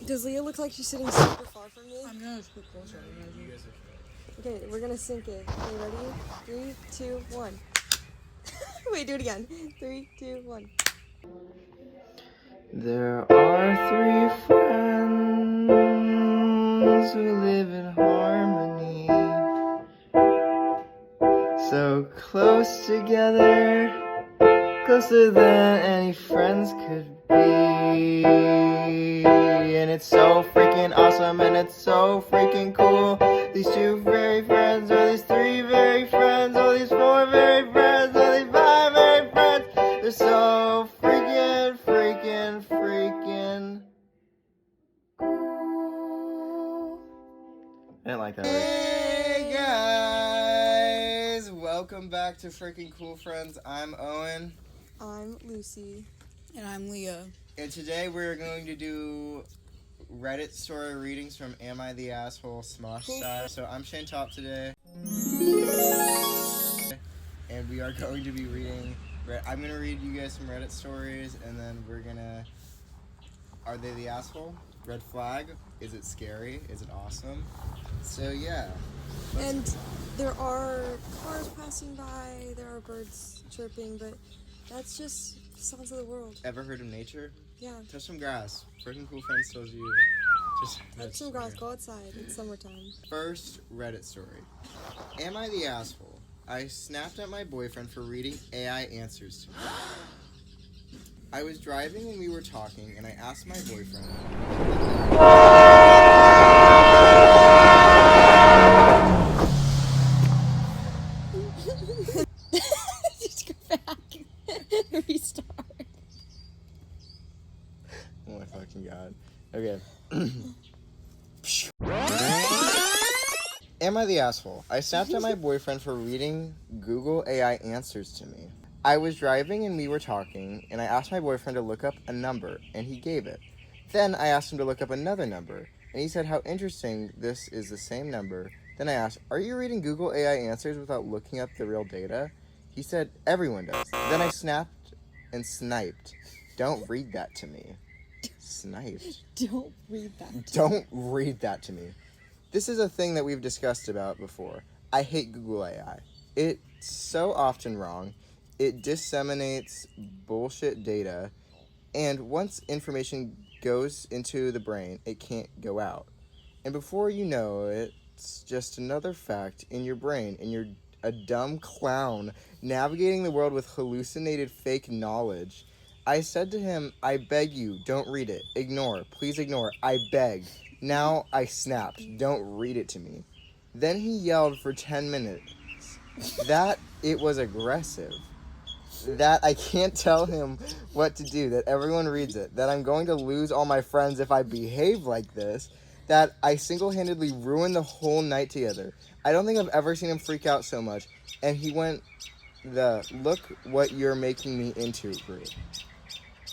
Does Leah look like she's sitting super far from me? I'm gonna scoot closer. You guys are Okay, we're gonna sync it. Okay, ready? 3, 2, 1. Wait, do it again. 3, 2, 1. There are 3 friends who live in harmony, so close together, closer than any friends could be. And it's so freaking awesome and it's so freaking cool. These 2 very friends, or these 3 very friends, or these 4 very friends, or these 5 very friends. They're so freaking cool. I didn't like that. Hey guys! Welcome back to Freaking Cool Friends. I'm Owen. I'm Lucy. And I'm Leah. And today we're going to do Reddit story readings from Am I the Asshole Smosh style. So I'm Shane Top today. And we are going to be reading, I'm going to read you guys some Reddit stories, and then we're going to, are they the asshole? Red flag? Is it scary? Is it awesome? So yeah. And there are cars passing by, there are birds chirping, but that's just the sounds of the world. Ever heard of nature? Yeah. Touch some grass. Freaking Cool Friends tells you. Just Touch some grass, go outside. It's summertime. First Reddit story. Am I the asshole? I snapped at my boyfriend for reading AI answers to me. I was driving and we were talking, and I asked my boyfriend. Just go back. Restart. Oh my fucking god. Okay. Am I the asshole? I snapped at my boyfriend for reading Google AI answers to me. I was driving and we were talking, and I asked my boyfriend to look up a number, and he gave it. Then I asked him to look up another number, and he said how interesting this is the same number. Then I asked, are you reading Google AI answers without looking up the real data? He said, everyone does. Then I snapped and sniped. Don't read that to me. Sniped. Don't read that. Don't read that to me. This is a thing that we've discussed about before. I hate Google AI. It's so often wrong. It disseminates bullshit data, and once information goes into the brain, it can't go out. And before you know it, it's just another fact in your brain, and you're a dumb clown navigating the world with hallucinated fake knowledge. I said to him, I beg you, don't read it. Ignore. Please ignore. I beg. Now I snapped. Don't read it to me. Then he yelled for 10 minutes. That it was aggressive. That I can't tell him what to do. That everyone reads it. That I'm going to lose all my friends if I behave like this. That I single-handedly ruined the whole night together. I don't think I've ever seen him freak out so much. And he went the look what you're making me into group.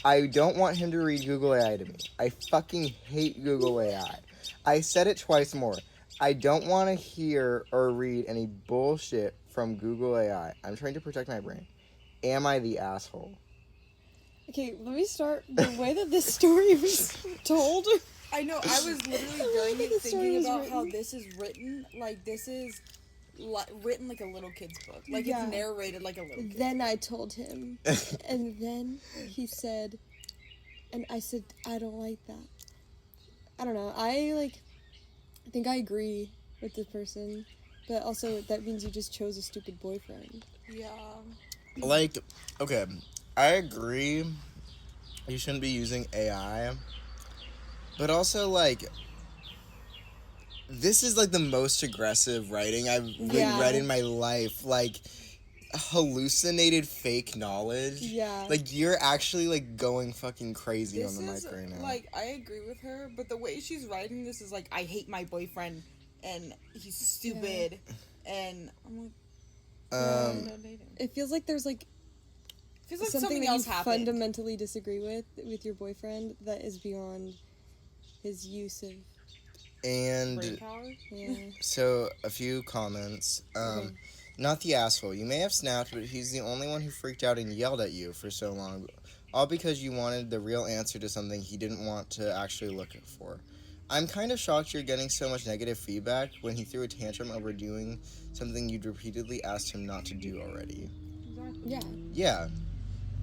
I don't want him to read Google AI to me. I fucking hate Google AI. I said it twice more. I don't want to hear or read any bullshit from Google AI. I'm trying to protect my brain. Am I the asshole? Okay, let me start. The way that this story was told. I know, I was literally during the it story thinking was about written. how this is written, like this is written like a little kid's book. Like Yeah. it's narrated like a little kid. Then I told him. And then he said, and I said, I don't like that. I don't know. I think I agree with this person. But also, that means you just chose a stupid boyfriend. Yeah. Like, okay, I agree you shouldn't be using AI, but also, like, this is, like, the most aggressive writing I've read in my life. Like, hallucinated fake knowledge. Yeah. Like, you're actually, like, going fucking crazy This on the is, mic right now. like, I agree with her, but the way she's writing this is like, I hate my boyfriend, and he's stupid, and I'm like, It feels like there's feels like something something that else you happened. fundamentally disagree with your boyfriend that is beyond his use of and Brain power? yeah. so a few comments. Okay. Not the asshole. You may have snapped, but he's the only one who freaked out and yelled at you for so long. all because you wanted the real answer to something he didn't want to actually look for. I'm kind of shocked you're getting so much negative feedback when he threw a tantrum over doing something you'd repeatedly asked him not to do already. Yeah. Yeah.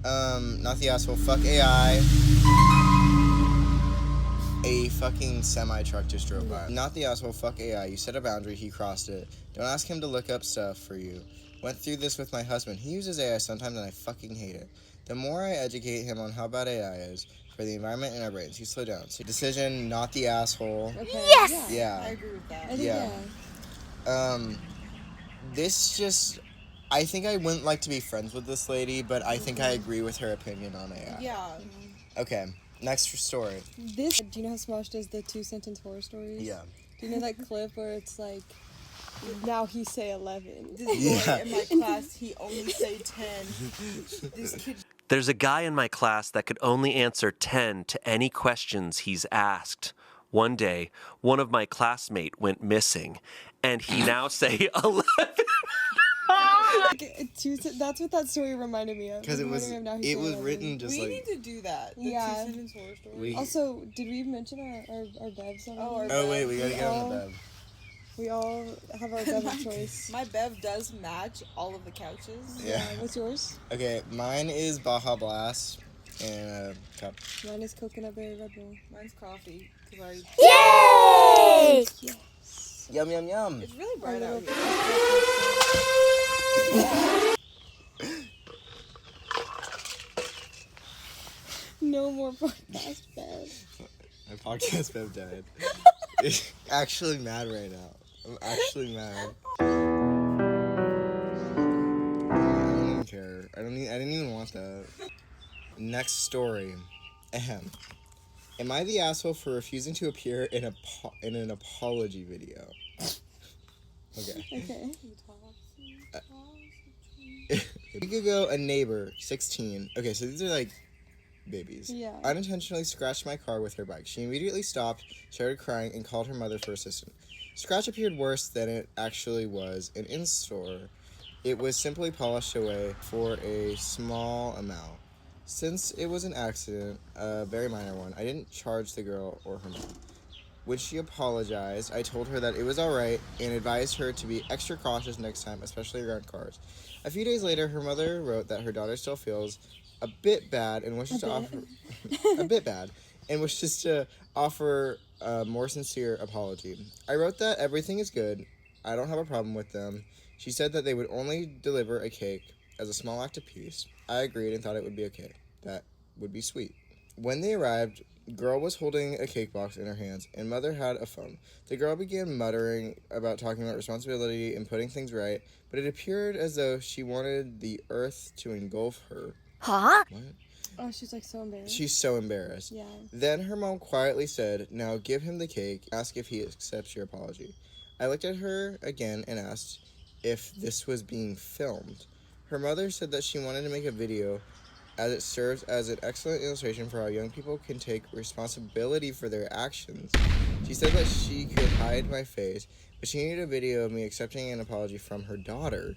Not the asshole. Fuck AI. A fucking semi-truck just drove by. Not the asshole. Fuck AI. You set a boundary. He crossed it. Don't ask him to look up stuff for you. Went through this with my husband. He uses AI sometimes and I fucking hate it. The more I educate him on how bad AI is for the environment and our brains, he slowed down. So decision, not the asshole. Okay. Yes! Yeah. I agree with that. I think, Yeah. This just... I think I wouldn't like to be friends with this lady, but I think I agree with her opinion on AI. Yeah. Okay, next story. This. Do you know how Smosh does the 2-sentence horror stories? Yeah. Do you know that clip where it's like, now he say 11? This boy in my class, he only say 10. This kid. There's a guy in my class that could only answer 10 to any questions he's asked. One day, one of my classmates went missing, and he now say 11. That's what that story reminded me of. Because it was written just We like... need to do that. The Yeah. 2-sentence horror story. Also, did we mention our bevs already? Oh, our Oh wait, we gotta get on the Oh. bed. We all have our bev of choice. My bev does match all of the couches. Yeah. What's yours? Okay, mine is Baja Blast and a cup. Mine is coconut berry Red Bull. Mine's coffee. 'Cause Yay! Yes. Yum yum yum. it's really Our bright out little here. No more podcast bev. My podcast bev died. Actually mad right now. I'm actually mad. I don't even care. I didn't even want that. Next story. Ahem. Am I the asshole for refusing to appear in an apology video? Okay. Okay. A week ago, a neighbor, 16. Okay, so these are like babies. Yeah. Unintentionally scratched my car with her bike. She immediately stopped, started crying, and called her mother for assistance. Scratch appeared worse than it actually was, and in store, it was simply polished away for a small amount. Since it was an accident, a very minor one, I didn't charge the girl or her mom. When she apologized, I told her that it was alright and advised her to be extra cautious next time, especially around cars. A few days later, her mother wrote that her daughter still feels a bit bad and wishes to offer a bit bad and wishes to offer a more sincere apology. I wrote that everything is good. I don't have a problem with them. She said that they would only deliver a cake as a small act of peace. I agreed and thought it would be okay. That would be sweet. When they arrived, girl was holding a cake box in her hands, and mother had a phone. The girl began muttering about talking about responsibility and putting things right, but it appeared as though she wanted the earth to engulf her. Huh? What? Oh, she's like so embarrassed. She's so embarrassed. Yeah. Then her mom quietly said, "Now give him the cake, ask if he accepts your apology." I looked at her again and asked if this was being filmed. Her mother said that she wanted to make a video as it serves as an excellent illustration for how young people can take responsibility for their actions. She said that she could hide my face, but she needed a video of me accepting an apology from her daughter.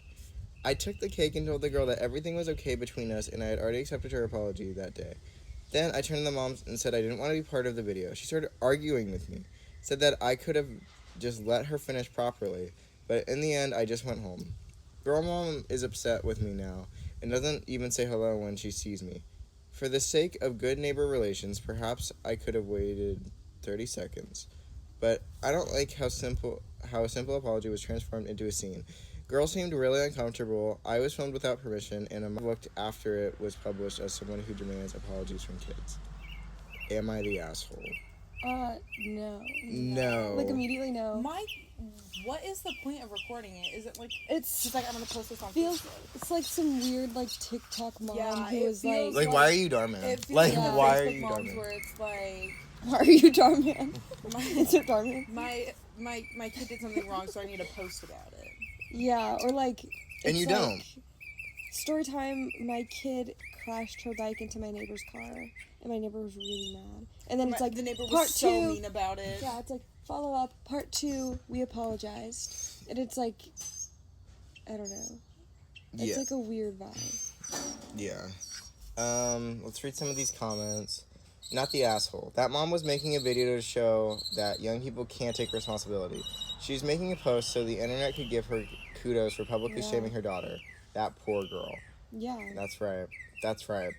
I took the cake and told the girl that everything was okay between us and I had already accepted her apology that day. Then I turned to the mom and said I didn't want to be part of the video. She started arguing with me, said that I could have just let her finish properly, but in the end I just went home. Girl mom is upset with me now and doesn't even say hello when she sees me. For the sake of good neighbor relations, perhaps I could have waited 30 seconds. But I don't like how a simple apology was transformed into a scene. Girl seemed really uncomfortable. I was filmed without permission, and I looked after it was published as someone who demands apologies from kids. Am I the asshole? No. No. Like immediately no. What is the point of recording it? Is it like It's she's like I'm gonna post this on feels Facebook? it's like some weird like TikTok mom Yeah, who it is feels Like, why are you Darman? It feels Like, like why are Facebook you moms Darman? where it's like why are you Darman? Is my, it Darman? my kid did something wrong, so I need to post about it. Yeah, or like And it's you like, don't. Story time, my kid crashed her bike into my neighbor's car and my neighbor was really mad. And then it's like the neighbor part was so two, mean about it. yeah, it's like follow up, part 2, we apologized. And it's like I don't know. It's Yeah. like a weird vibe. Yeah. Let's read some of these comments. Not the asshole. That mom was making a video to show that young people can't take responsibility. She's making a post so the internet could give her kudos for publicly shaming her daughter. That poor girl. Yeah. That's right. That's right.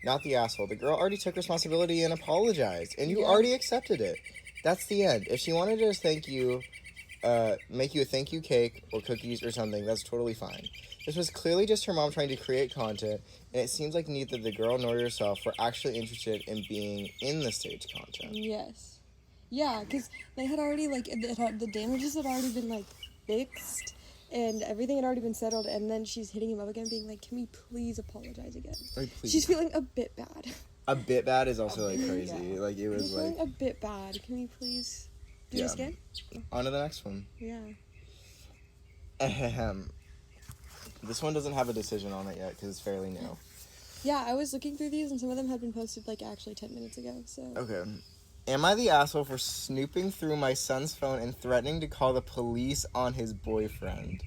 Not the asshole. The girl already took responsibility and apologized, and you already accepted it. That's the end. If she wanted to thank you, make you a thank you cake or cookies or something, that's totally fine. This was clearly just her mom trying to create content, and it seems like neither the girl nor yourself were actually interested in being in the staged content. Yes. Yeah, because they had already, like, the damages had already been, like, fixed, and everything had already been settled, and then she's hitting him up again, being like, can we please apologize again? Like, please. She's feeling a bit bad. A bit bad is also, like, crazy. Yeah. Like, it was, She's like... feeling a bit bad. Can we please do this again? On to the next one. Yeah. Ahem. This one doesn't have a decision on it yet, because it's fairly new. Yeah, I was looking through these, and some of them had been posted, like, actually 10 minutes ago, so... Okay. Am I the asshole for snooping through my son's phone and threatening to call the police on his boyfriend?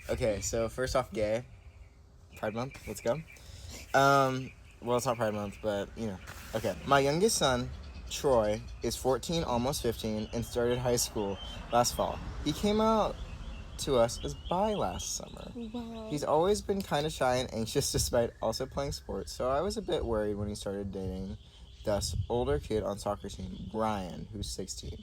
Okay, so first off, gay. Pride Month, let's go. Well, it's not Pride Month, but, you know. Okay, my youngest son, Troy, is 14, almost 15, and started high school last fall. He came out to us as bi last summer. Wow. He's always been kind of shy and anxious despite also playing sports, so I was a bit worried when he started dating this older kid on soccer team, Brian, who's 16.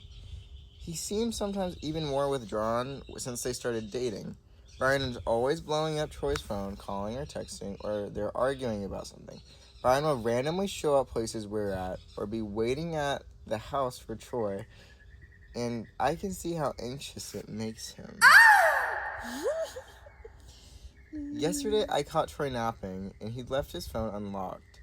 He seems sometimes even more withdrawn since they started dating. Brian is always blowing up Troy's phone, calling or texting, or they're arguing about something. Brian will randomly show up places we're at, or be waiting at the house for Troy, and I can see how anxious it makes him. Yesterday, I caught Troy napping, and he'd left his phone unlocked.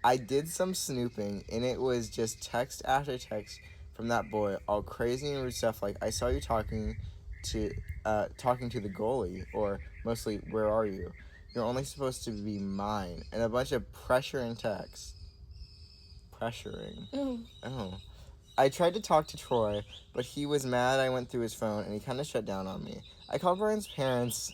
I did some snooping, and it was just text after text from that boy, all crazy and rude stuff like, I saw you talking to the goalie, or mostly, where are you? You're only supposed to be mine, and a bunch of pressuring texts. Pressuring. Oh. I tried to talk to Troy, but he was mad I went through his phone, and he kind of shut down on me. I called Brian's parents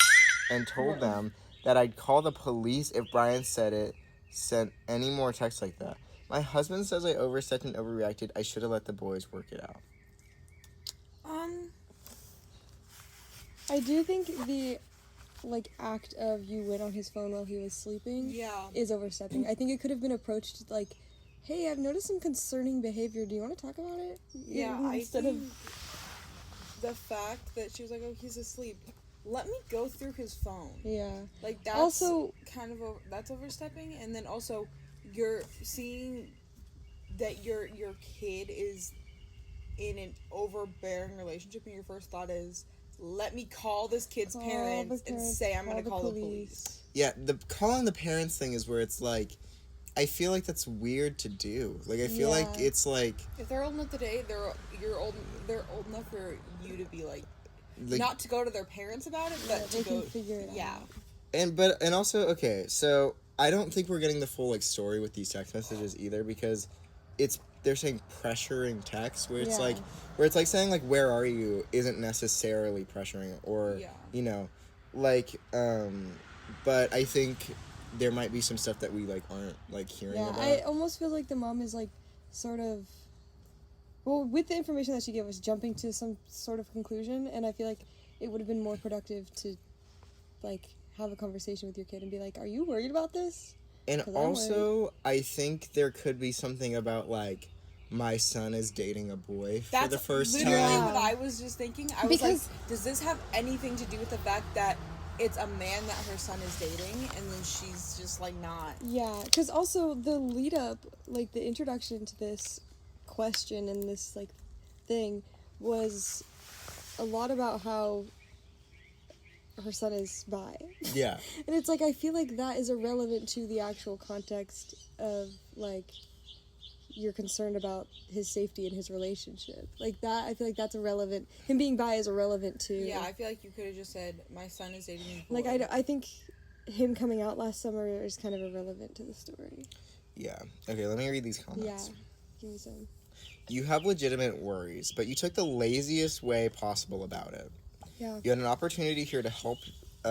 and told them that I'd call the police if Brian sent any more texts like that. My husband says I overstepped and overreacted. I should have let the boys work it out. I do think the, like, act of you went on his phone while he was sleeping is overstepping. I think it could have been approached like, hey, I've noticed some concerning behavior. Do you want to talk about it? Yeah, I think the fact that she was like, oh, he's asleep. Let me go through his phone. Yeah. Like, that's also kind of that's overstepping. And then also, you're seeing that your kid is in an overbearing relationship, and your first thought is, let me call this kid's parents and say I'm going to call the police. Yeah, the calling the parents thing is where it's like, I feel like that's weird to do. Like, I feel like it's like... If they're old enough today, they're old enough for you to be like not to go to their parents about it, but to go figure it out. And also, okay, so I don't think we're getting the full, like, story with these text messages either, because they're saying pressuring text, where it's like saying, like, where are you isn't necessarily pressuring, or, you know, like, but I think there might be some stuff that we, like, aren't, like, hearing about. I almost feel like the mom is, like, sort of, well, with the information that she gave us, jumping to some sort of conclusion, and I feel like it would have been more productive to, like, have a conversation with your kid and be like, are you worried about this? And also, I think there could be something about, like, my son is dating a boy for the first time. That's literally what I was just thinking. I was like, does this have anything to do with the fact that it's a man that her son is dating, and then she's just, like, not... Yeah, because also the lead-up, like, the introduction to this question and this, like, thing was a lot about how her son is bi. Yeah. And it's like, I feel like that is irrelevant to the actual context of, like, you're concerned about his safety in his relationship. Like, that, I feel like that's irrelevant. Him being bi is irrelevant to... Yeah, I feel like you could have just said, my son is dating a boy. Like, I think him coming out last summer is kind of irrelevant to the story. Yeah. Okay, let me read these comments. Yeah. Give me some. You have legitimate worries, but you took the laziest way possible about it. Yeah. You had an opportunity here to help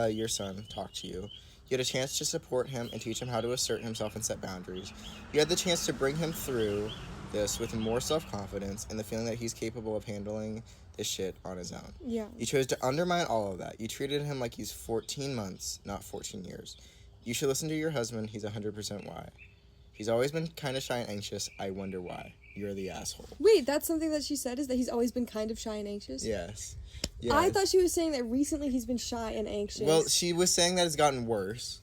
your son talk to you. You had a chance to support him and teach him how to assert himself and set boundaries. You had the chance to bring him through this with more self-confidence and the feeling that he's capable of handling this shit on his own. Yeah. You chose to undermine all of that. You treated him like he's 14 months, not 14 years. You should listen to your husband. He's 100% why. He's always been kind of shy and anxious. I wonder why. You're the asshole. Wait, that's something that she said, is that he's always been kind of shy and anxious? Yes. I thought she was saying that recently he's been shy and anxious. Well, she was saying that it's gotten worse.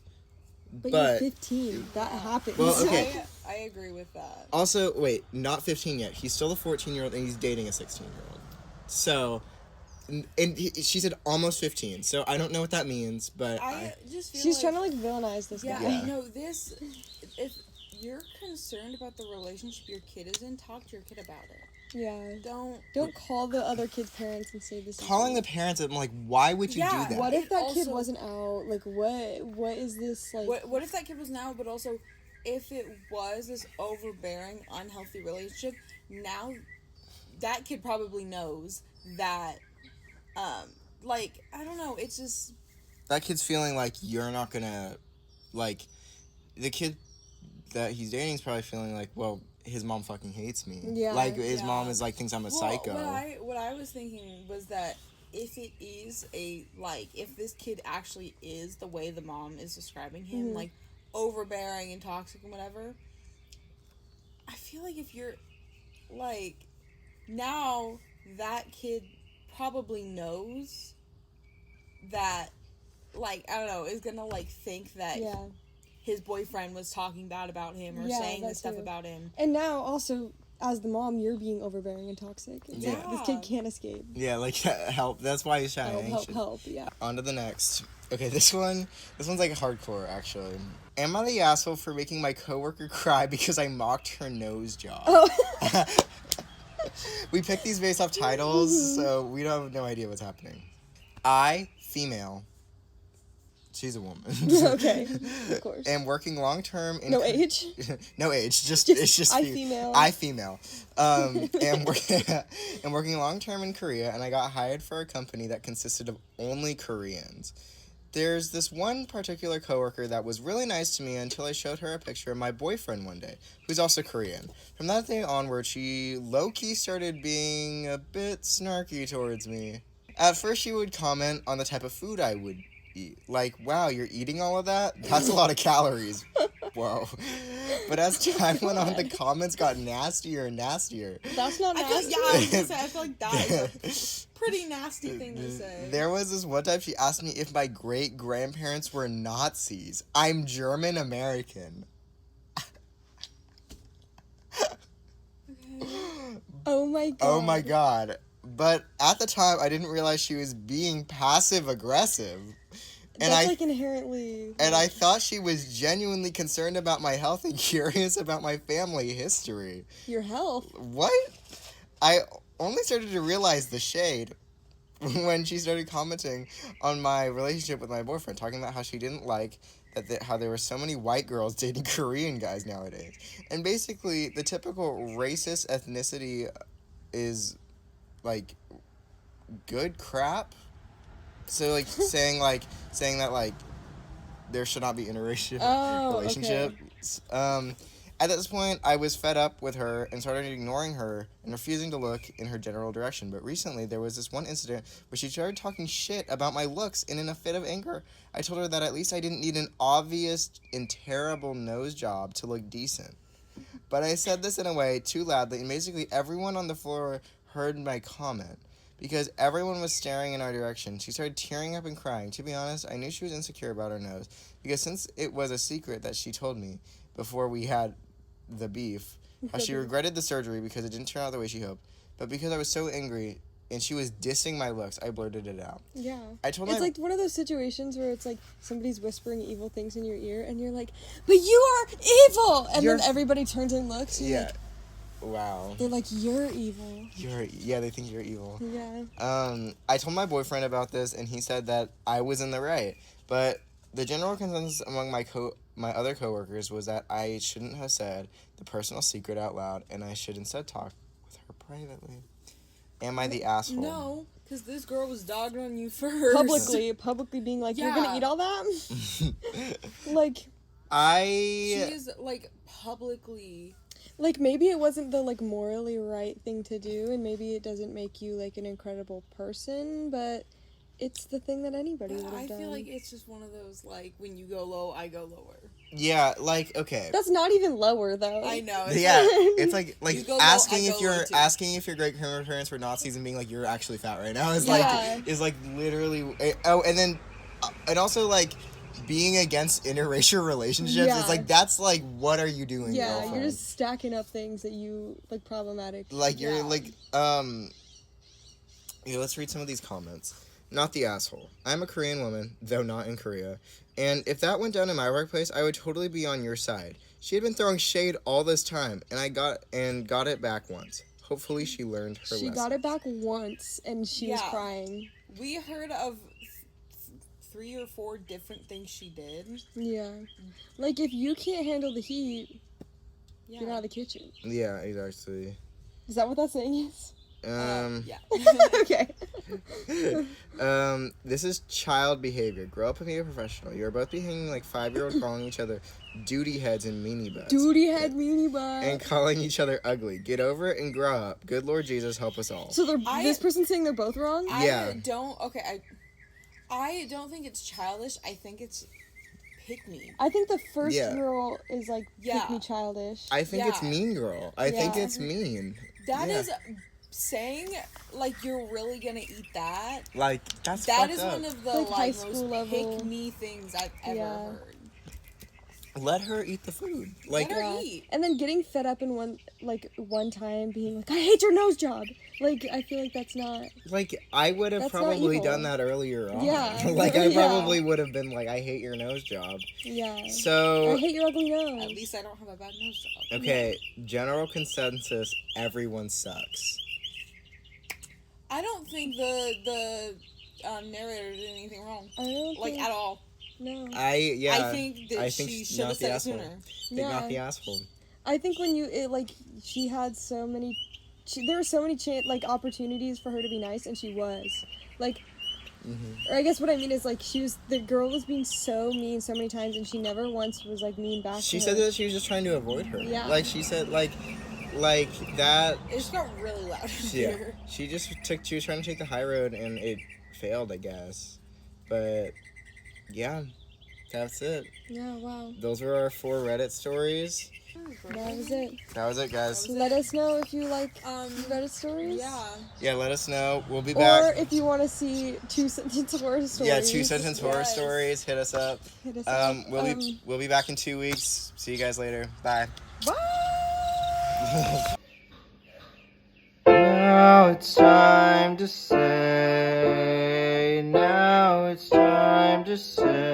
but you're 15. That happens. Well, okay. I agree with that. Also, wait, not 15 yet. He's still a 14-year-old and he's dating a 16-year-old. So, she said almost 15. So I don't know what that means, but I just feel She's like, trying to, villainize this guy. Yeah. No, this, if you're concerned about the relationship your kid is in, talk to your kid about it. Yeah. Don't call the other kid's parents and say this. calling the parents, I'm like, why would you do that? What if that kid also- wasn't out? Like, what is this, like... What if that kid was now, but also, if it was this overbearing, unhealthy relationship, now that kid probably knows that, like, I don't know, it's just... That kid's feeling like you're not gonna, like, the kid that he's dating is probably feeling like, well, his mom fucking hates me. Yeah. Like, his mom is like, thinks I'm a psycho. What I was thinking was that if it is if this kid actually is the way the mom is describing him, like, overbearing and toxic and whatever, I feel like if you're, like, now that kid probably knows that, like, I don't know, is gonna, like, think that his boyfriend was talking bad about him or saying this stuff about him. And now, also, as the mom, you're being overbearing and toxic. It's like, Yeah. this kid can't escape. Yeah, like, help. That's why he's shy and anxious. Help, yeah. On to the next. Okay, this one's like hardcore, actually. Am I the asshole for making my coworker cry because I mocked her nose job? Oh. We picked these based off titles, so we don't have no idea what's happening. I, female. She's a woman. Okay, of course. Am working long term in No age? No age. It's just I female. I female. Am working long term in Korea, and I got hired for a company that consisted of only Koreans. There's this one particular coworker that was really nice to me until I showed her a picture of my boyfriend one day, who's also Korean. From that day onward, she low-key started being a bit snarky towards me. At first, she would comment on the type of food I would eat. Like, wow, you're eating all of that? That's a lot of calories. Whoa. But as time went on, the comments got nastier and nastier. That's not I feel, nasty. I was gonna say, I feel like that is a pretty nasty thing to say. There was this one time she asked me if my great-grandparents were Nazis. I'm German-American. Oh my god. Oh my god. But at the time, I didn't realize she was being passive-aggressive. That's like inherently... And I thought she was genuinely concerned about my health and curious about my family history. Your health. What? I only started to realize the shade when she started commenting on my relationship with my boyfriend, talking about how she didn't like how there were so many white girls dating Korean guys nowadays. And basically, the typical racist ethnicity is, like, good crap. So, like, saying that, like, there should not be interracial relationships. Okay. At this point, I was fed up with her and started ignoring her and refusing to look in her general direction. But recently, there was this one incident where she started talking shit about my looks, and in a fit of anger, I told her that at least I didn't need an obvious and terrible nose job to look decent. But I said this in a way too loudly, and basically everyone on the floor heard my comment. Because everyone was staring in our direction, she started tearing up and crying. To be honest, I knew she was insecure about her nose. Because since it was a secret that she told me before we had the beef, how she regretted the surgery because it didn't turn out the way she hoped. But because I was so angry and she was dissing my looks, I blurted it out. Yeah. I told It's my... like one of those situations where it's like somebody's whispering evil things in your ear and you're like, but you are evil! And then everybody turns and looks and you're like, wow. they're like, you're evil. They think you're evil. Yeah. I told my boyfriend about this, and he said that I was in the right. But the general consensus among my other coworkers was that I shouldn't have said the personal secret out loud, and I should instead talk with her privately. Am I the asshole? No, Because this girl was dogging on you first. Publicly being like, you're gonna Yeah. eat all that? Like, She is, like, publicly... like, maybe it wasn't the, like, morally right thing to do, and maybe it doesn't make you, like, an incredible person, but it's the thing that anybody would have I done. feel like it's just one of those, like, when you go low, I go lower. Yeah, like, okay. That's not even lower, though. I know. Yeah, it's like You go low, asking I if go your low, too. asking if your great grandparents were Nazis and being like you're actually fat right now is Yeah. like literally. Oh, and then and also like being against interracial relationships. Yeah. It's like that's like what are you doing? Yeah, girlfriend? you're just stacking up things that you, like, problematic. like you're Yeah. like yeah, let's read some of these comments. Not the asshole. I'm a Korean woman, though not in Korea. And if that went down in my workplace, I would totally be on your side. She had been throwing shade all this time, and I got it back once. Hopefully she learned her She lesson. got it back once, and she was Yeah. crying. We heard of 3 or 4 different things she did. Yeah. Like, if you can't handle the heat, Yeah. get out of the kitchen. Yeah, exactly. Is that what that saying is? Yeah. Okay. This is child behavior. Grow up and be a professional. You're both behaving like 5-year-olds calling each other duty heads and meanie butts. Duty head meanie butt. And calling each other ugly. Get over it and grow up. Good Lord Jesus, help us all. So I- this person's saying they're both wrong? Yeah. I don't think it's childish. I think it's pick me. I think the first Yeah. girl is, like, Yeah. pick me childish. I think it's Yeah. mean girl. I think Yeah. it's mean. That Yeah. is saying, like, you're really gonna eat that. Like, that's That fucked is up. one of the, Like, high like, school most level. pick me things I've ever Yeah. heard. Let her eat the food. Like, Let her Yeah. eat. And then getting fed up in one time being like, I hate your nose job. Like, I feel like that's not. I would have That's not probably evil. done that earlier on. Yeah. Like, I Yeah. probably would have been like, I hate your nose job. Yeah. I So, hate your ugly nose. At least I don't have a bad nose job. okay, general consensus, everyone sucks. I don't think the narrator did anything wrong. I don't Like, think, at all. no. I think that I think she she's should have not the said it asshole. sooner. Think not the asshole. I think when she had so many, there were so many opportunities for her to be nice, and she was. Like, or I guess what I mean is, like, the girl was being so mean so many times, and she never once was, like, mean back She to said her. that she was just trying to avoid her. Yeah. Like, she said, like that. It just got really loud in Yeah. here. She was trying to take the high road, and it failed, I guess. But, yeah. That's it. Yeah, wow. Those were our 4 Reddit stories. That was it. That was it, guys. Let us know if you like Reddit stories. Yeah. Yeah, let us know. We'll be Or back. if you want to see 2-sentence horror stories. Yeah, 2-sentence horror Yes. stories. Hit us up. Hit us up. We'll be back in 2 weeks. See you guys later. Bye. Bye! Now it's time to say. Now it's time to say.